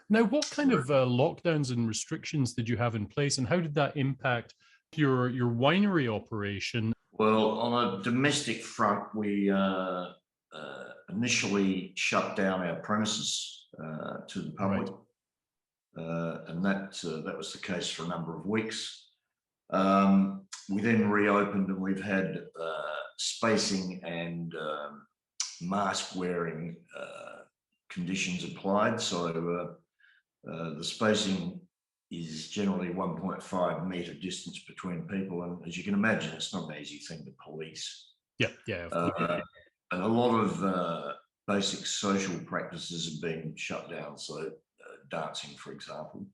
Now, what kind of lockdowns and restrictions did you have in place, and how did that impact your winery operation? Well, on a domestic front, we initially shut down our premises to the public, and that was the case for a number of weeks. We then reopened, and we've had spacing and mask wearing conditions applied. So the spacing is generally 1.5 metre distance between people, and as you can imagine, it's not an easy thing to police. Yeah, yeah. And a lot of basic social practices have been shut down. So dancing, for example.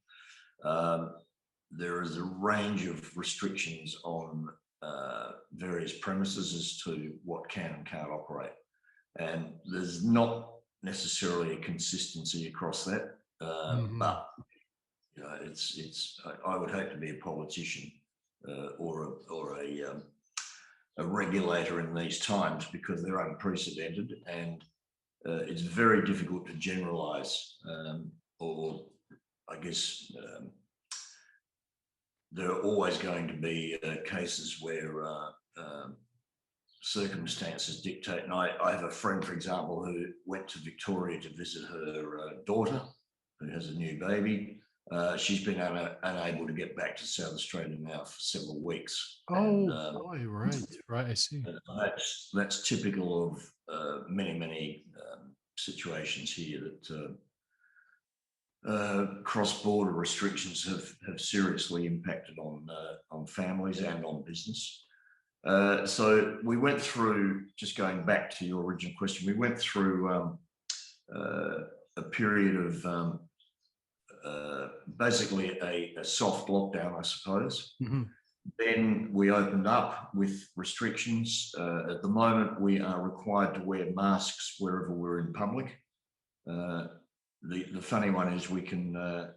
There is a range of restrictions on various premises as to what can and can't operate, and there's not necessarily a consistency across that. But you know, I would hate to be a politician or a regulator in these times, because they're unprecedented, and it's very difficult to generalise. Or I guess there are always going to be cases where circumstances dictate. And I have a friend, for example, who went to Victoria to visit her daughter, who has a new baby. She's been unable to get back to South Australia now for several weeks. Oh, boy, right, I see. That's typical of many situations here that cross-border restrictions have seriously impacted on families and on business. So we went through, just going back to your original question, we went through a period of basically a soft lockdown, I suppose. Then we opened up with restrictions. At the moment, we are required to wear masks wherever we're in public. The funny one is we can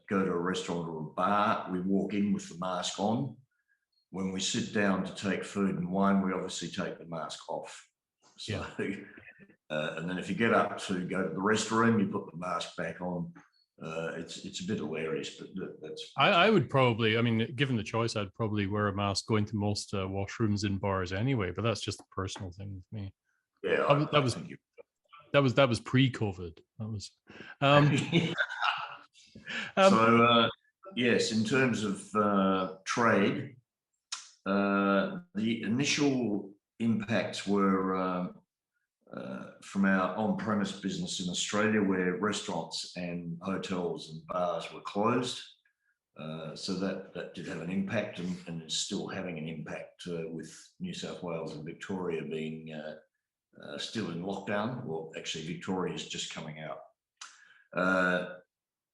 go to a restaurant or a bar, we walk in with the mask on. When we sit down to take food and wine, we obviously take the mask off. So, and then if you get up to go to the restroom, you put the mask back on. It's a bit hilarious, but that's... I would probably, I mean, given the choice, I'd probably wear a mask going to most washrooms in bars anyway, but that's just a personal thing with me. Yeah, that was pre-COVID. That was so yes, in terms of trade, the initial impacts were from our on-premise business in Australia, where restaurants and hotels and bars were closed. So that did have an impact, and is still having an impact with New South Wales and Victoria being still in lockdown. Well, actually, Victoria is just coming out.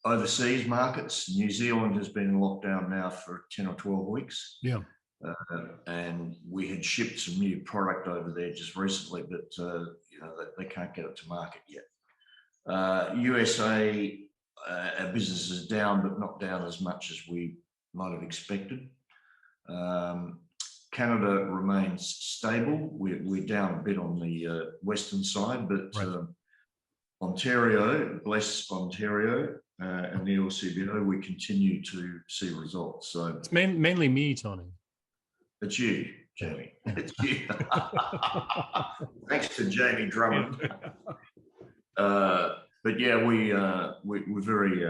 Overseas markets, New Zealand has been in lockdown now for 10 or 12 weeks. Yeah. And we had shipped some new product over there just recently, but you know, they can't get it to market yet. USA, our business is down, but not down as much as we might have expected. Canada remains stable. We're down a bit on the western side, but Ontario, bless Ontario, and the LCBO, we continue to see results. So it's mainly me, Tony. It's you, Jamie. It's you. Thanks to Jamie Drummond. But yeah, we're very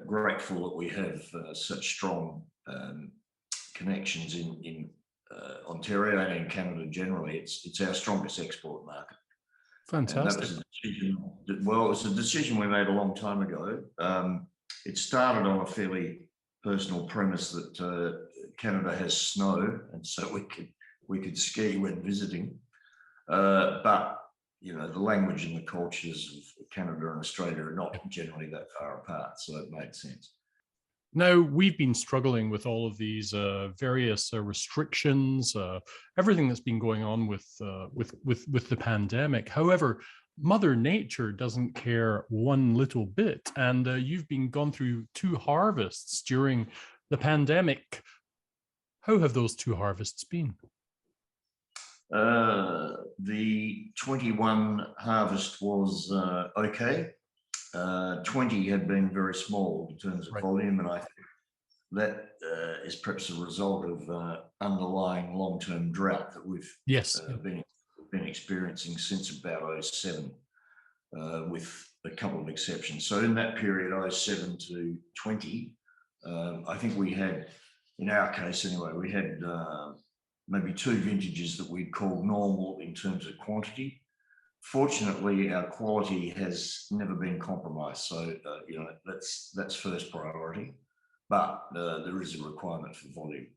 grateful that we have such strong connections in Ontario and in Canada generally. It's our strongest export market. Fantastic. And that was a decision, well, it's a decision we made a long time ago. It started on a fairly personal premise that Canada has snow, and so we could ski when visiting. But you know, the language and the cultures of Canada and Australia are not generally that far apart, so it made sense. Now, we've been struggling with all of these various restrictions, everything that's been going on with the pandemic. However, Mother Nature doesn't care one little bit, and you've been gone through 2 harvests during the pandemic. How have those 2 harvests been? The 21 harvest was okay. 20 had been very small in terms of Right. volume, and I think that is perhaps a result of underlying long-term drought that we've Yes. been experiencing since about '07, with a couple of exceptions. So in that period, '07 to 20, I think we had, in our case anyway, we had maybe 2 vintages that we'd call normal in terms of quantity. Fortunately, our quality has never been compromised, so that's first priority. But there is a requirement for volume.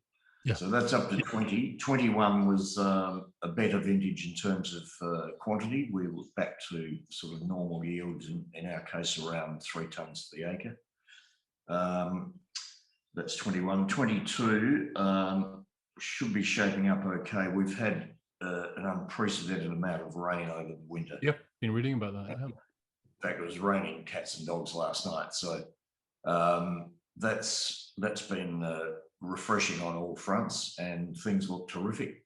Yeah. So that's up to 20. 21 was a better vintage in terms of quantity. We were back to sort of normal yields, in our case, around 3 tonnes to the acre. That's 21. 22 should be shaping up okay. We've had an unprecedented amount of rain over the winter. Yep, been reading about that. Yeah. In fact, it was raining cats and dogs last night. So that's been refreshing on all fronts, and things look terrific.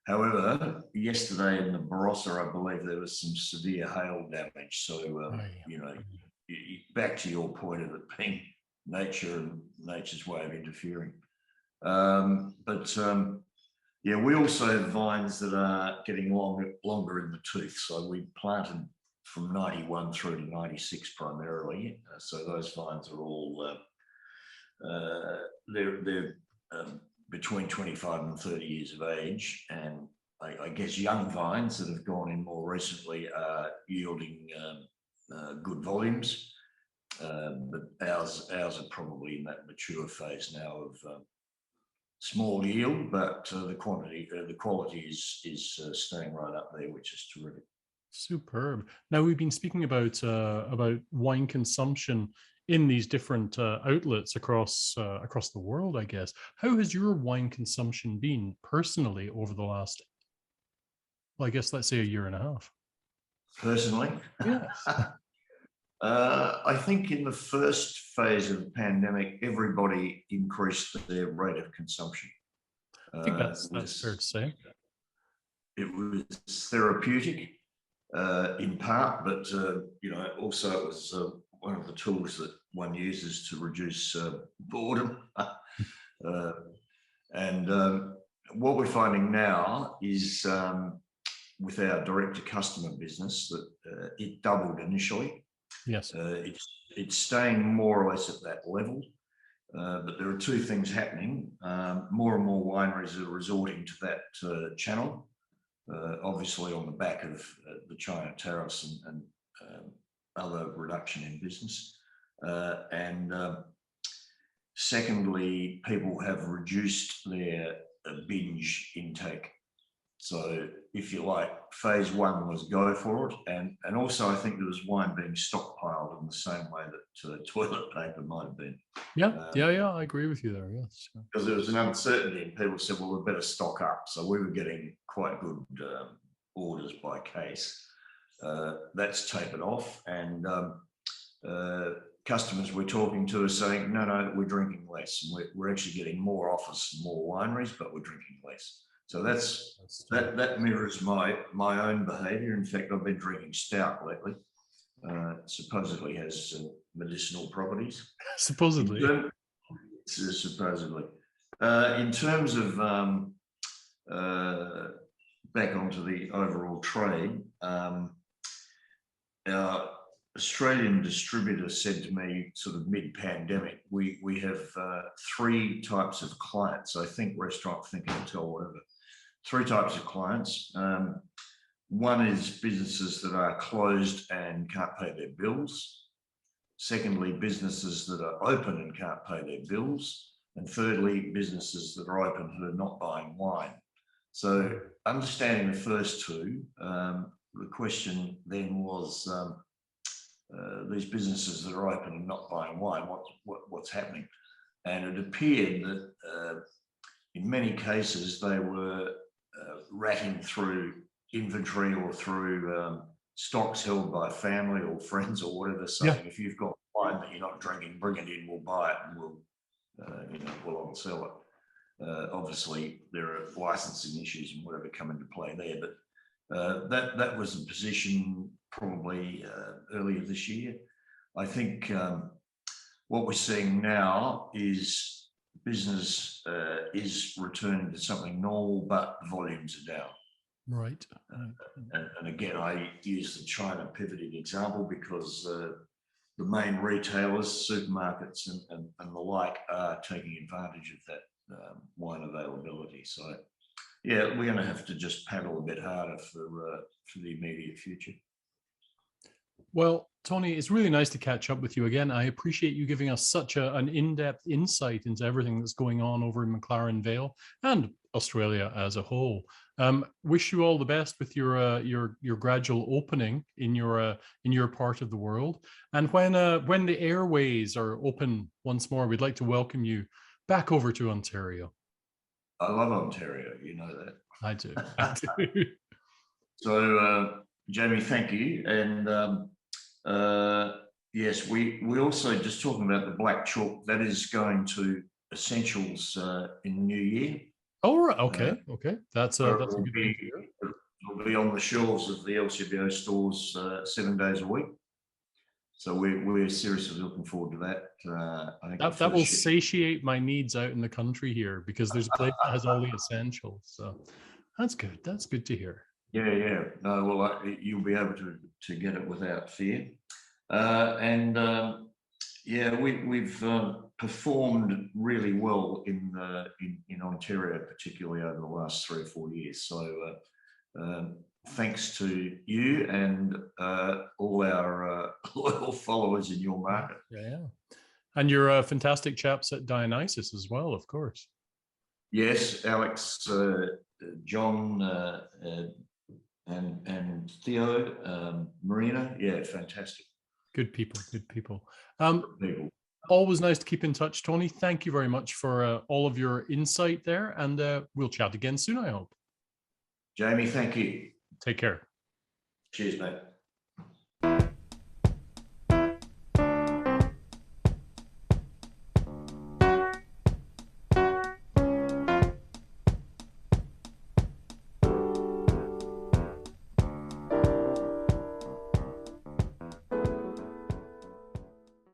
However, yesterday in the Barossa, I believe there was some severe hail damage. So, back to your point of it being nature and nature's way of interfering. Yeah, we also have vines that are getting longer in the tooth. So we planted from 91 through to 96 primarily. So those vines are all, they're between 25 and 30 years of age. And I guess young vines that have gone in more recently are yielding good volumes. But ours are probably in that mature phase now of small yield, but the quality is staying right up there, which is terrific. Superb. Now, we've been speaking about wine consumption in these different outlets across the world, I guess. How has your wine consumption been personally over the last, well, I guess let's say a year and a half? Personally? Yes. I think in the first phase of the pandemic, everybody increased their rate of consumption. I think that's fair to say. It was therapeutic in part, but also it was one of the tools that one uses to reduce boredom. And what we're finding now is with our direct-to-customer business that it doubled initially. Yes. It's staying more or less at that level, but there are 2 things happening. More and more wineries are resorting to that channel, obviously on the back of the China tariffs and other reduction in business. And secondly, people have reduced their binge intake. So if you like, phase 1 was go for it. And also I think there was wine being stockpiled in the same way that toilet paper might have been. Yeah, I agree with you there, yes. Because there was an uncertainty and people said, well, we better stock up. So we were getting quite good orders by case. That's tapered off, and customers we're talking to are saying, no, we're drinking less. And we're actually getting more offers from more wineries, but we're drinking less. So that mirrors my own behaviour. In fact, I've been drinking stout lately. Supposedly has medicinal properties. Supposedly. Supposedly. In terms of back onto the overall trade, our Australian distributor said to me sort of mid-pandemic, we have 3 types of clients. I think restaurant, think hotel, whatever. 3 types of clients. One is businesses that are closed and can't pay their bills. Secondly, businesses that are open and can't pay their bills. And thirdly, businesses that are open who are not buying wine. So understanding the first 2, the question then was these businesses that are open and not buying wine, what's happening? And it appeared that in many cases they were ratting through inventory or through stocks held by family or friends or whatever, saying if you've got wine that you're not drinking, bring it in, we'll buy it and we'll on sell it. Obviously there are licensing issues and whatever come into play there, but That was the position probably earlier this year. I think what we're seeing now is business is returning to something normal, but volumes are down. Right. And again, I use the China pivoting example because the main retailers, supermarkets and the like are taking advantage of that wine availability. So yeah, we're going to have to just paddle a bit harder for the immediate future. Well, Tony, it's really nice to catch up with you again. I appreciate you giving us such an in-depth insight into everything that's going on over in McLaren Vale and Australia as a whole. Wish you all the best with your gradual opening in your part of the world. And when the airways are open once more, we'd like to welcome you back over to Ontario. I love Ontario, you know that. I do. I do. So, Jamie, thank you. And yes, we also just talking about the Black Chook that is going to Essentials in the new year. Oh, right. Okay. Okay. That's a good thing to hear. It'll be on the shelves of the LCBO stores 7 days a week. So we're seriously looking forward to that. I think that will satiate my needs out in the country here because there's a place that has all the essentials. So that's good. That's good to hear. Yeah. No, well, you'll be able to get it without fear. Yeah, we've performed really well in Ontario, particularly over the last 3 or 4 years. So thanks to you and all our loyal followers in your market. Yeah. And you're fantastic chaps at Dionysus as well, of course. Yes, Alex, John, and Theo, Marina. Yeah, fantastic. Good people. Good people. Always nice to keep in touch, Tony. Thank you very much for all of your insight there, and we'll chat again soon, I hope. Jamie, thank you. Take care. Cheers, mate.